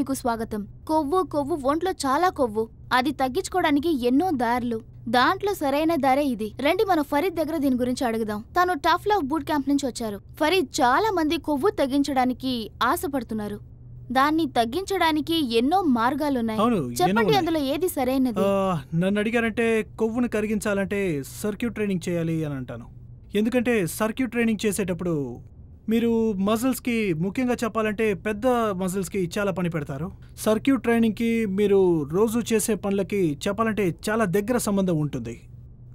మీకు స్వాగతం. కొవ్వు ఒంట్లో చాలా కొవ్వు. అది తగ్గించుకోవడానికి ఎన్నో దారులు. దాంట్లో సరైన దారే ఇది. రండి మనం ఫరీద్ దగ్గర దీని గురించి అడుగుదాం. తను టఫ్ లవ్ బూట్ క్యాంప్ నుంచి వచ్చారు. ఫరీద్, చాలా మంది కొవ్వు తగ్గించడానికి ఆశపడుతున్నారు. దాన్ని తగ్గించడానికి ఎన్నో మార్గాలున్నాయి. చెప్పండి, అందులో ఏది సరైనది? నన్ను అడిగారంటే కొవ్వును కరిగించాలంటే సర్క్యూట్ ట్రైనింగ్ చేయాలి అని అంటాను. ఎందుకంటే సర్క్యూట్ ట్రైనింగ్ చేసేటప్పుడు మీరు మజిల్స్కి, ముఖ్యంగా చెప్పాలంటే పెద్ద మజిల్స్కి చాలా పని పెడతారు. సర్క్యూట్ ట్రైనింగ్కి మీరు రోజు చేసే పనులకి చెప్పాలంటే చాలా దగ్గర సంబంధం ఉంటుంది.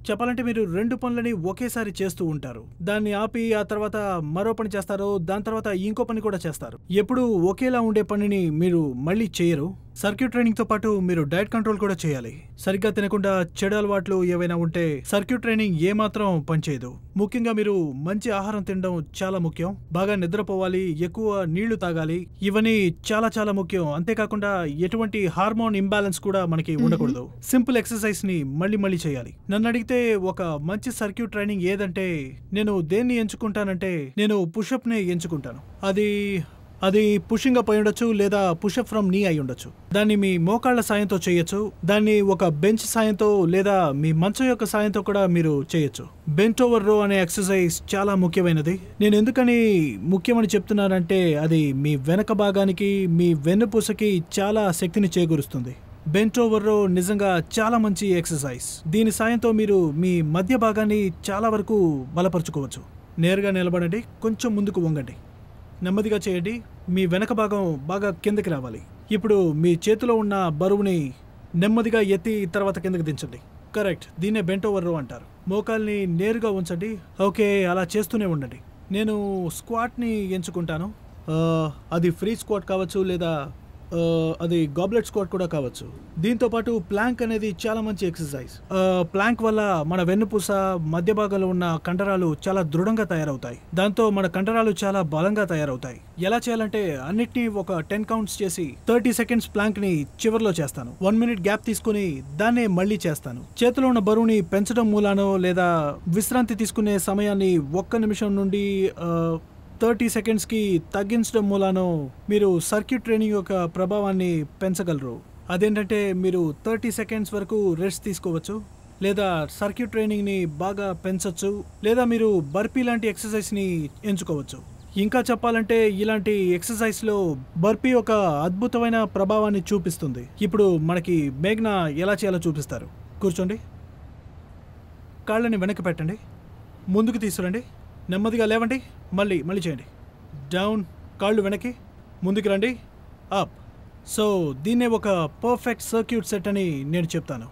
చెప్పాలంటే మీరు 2 పనులని ఒకేసారి చేస్తూ ఉంటారు. దాన్ని ఆపి ఆ తర్వాత మరో పని చేస్తారు, దాని తర్వాత ఇంకో పని కూడా చేస్తారు. ఎప్పుడు ఒకేలా ఉండే పనిని మీరు మళ్ళీ చేయరు. సర్క్యూట్ ట్రైనింగ్ తో పాటు మీరు డైట్ కంట్రోల్ కూడా చేయాలి. సరిగ్గా తినకుండా చెడు అలవాట్లు ఏవైనా ఉంటే సర్క్యూట్ ట్రైనింగ్ ఏమాత్రం పనిచేయదు. ముఖ్యంగా మీరు మంచి ఆహారం తినడం చాలా ముఖ్యం. బాగా నిద్రపోవాలి, ఎక్కువ నీళ్లు తాగాలి. ఇవన్నీ చాలా చాలా ముఖ్యం. అంతేకాకుండా ఎటువంటి హార్మోన్ ఇంబ్యాలెన్స్ కూడా మనకి ఉండకూడదు. సింపుల్ ఎక్సర్సైజ్ ని మళ్ళీ చేయాలి. నన్ను అడిగితే ఒక మంచి సర్క్యూట్ ట్రైనింగ్ ఏదంటే నేను దేన్ని ఎంచుకుంటానంటే నేను పుషప్ ని ఎంచుకుంటాను. అది పుషింగ్ అప్ అయి ఉండొచ్చు, లేదా పుషప్ ఫ్రమ్ నీ అయి ఉండొచ్చు. దాన్ని మీ మోకాళ్ల సాయంతో చేయొచ్చు. దాన్ని ఒక బెంచ్ సాయంతో లేదా మీ మంచం యొక్క సాయంతో కూడా మీరు చేయొచ్చు. బెంట్ ఓవర్ రో అనే ఎక్సర్సైజ్ చాలా ముఖ్యమైనది. నేను ఎందుకని ముఖ్యమని చెప్తున్నానంటే అది మీ వెనక భాగానికి, మీ వెన్నుపూసకి చాలా శక్తిని చేకూరుస్తుంది. బెంట్ ఓవర్ రో నిజంగా చాలా మంచి ఎక్సర్సైజ్. దీని సాయంతో మీరు మీ మధ్య భాగాన్ని చాలా వరకు బలపరుచుకోవచ్చు. నేరుగా నిలబడండి, కొంచెం ముందుకు వంగండి, నెమ్మదిగా చేయండి. మీ వెనక భాగం బాగా కిందకి రావాలి. ఇప్పుడు మీ చేతిలో ఉన్న బరువుని నెమ్మదిగా ఎత్తి తర్వాత కిందకి దించండి. కరెక్ట్, దీన్నే బెంట్ ఓవర్ రో అంటారు. మోకాల్ని నేరుగా ఉంచండి. ఓకే, అలా చేస్తూనే ఉండండి. నేను స్క్వాట్ని ఎంచుకుంటాను. అది ఫ్రీ స్క్వాట్ కావచ్చు, లేదా అది గాబ్లెట్ స్క్వాట్ కూడా కావచ్చు. దీంతో పాటు ప్లాంక్ అనేది చాలా మంచి ఎక్సర్సైజ్. ప్లాంక్ వల్ల మన వెన్నుపూస, మధ్య భాగంలో ఉన్న కండరాలు చాలా దృఢంగా తయారవుతాయి. దాంతో మన కండరాలు చాలా బలంగా తయారవుతాయి. ఎలా చేయాలంటే అన్నిటినీ ఒక 10 కౌంట్స్ చేసి 30 సెకండ్స్ ప్లాంక్ ని చివరిలో చేస్తాను. 1 మినిట్ గ్యాప్ తీసుకుని దాన్నే మళ్ళీ చేస్తాను. చేతిలో ఉన్న బరువుని పెంచడం మూలానో లేదా విశ్రాంతి తీసుకునే సమయాన్ని 1 నిమిషం నుండి 30 సెకండ్స్కి తగ్గించడం మూలానో మీరు సర్క్యూట్ ట్రైనింగ్ యొక్క ప్రభావాన్ని పెంచగలరు. అదేంటంటే మీరు 30 సెకండ్స్ వరకు రెస్ట్ తీసుకోవచ్చు, లేదా సర్క్యూట్ ట్రైనింగ్ని బాగా పెంచవచ్చు, లేదా మీరు బర్పీ లాంటి ఎక్సర్సైజ్ని ఎంచుకోవచ్చు. ఇంకా చెప్పాలంటే ఇలాంటి ఎక్సర్సైజ్లో బర్పీ ఒక అద్భుతమైన ప్రభావాన్ని చూపిస్తుంది. ఇప్పుడు మనకి మేఘ్నా ఎలా చేయాలో చూపిస్తారు. కూర్చోండి, కాళ్ళని వెనక్కి పెట్టండి, ముందుకు తీసుకురండి, నెమ్మదిగా లేవండి, మళ్ళీ చేయండి. డౌన్, కాళ్ళు వెనక్కి, ముందుకు రండి, అప్. సో దీన్నే ఒక పర్ఫెక్ట్ సర్క్యూట్ సెట్ అని నేను చెప్తాను.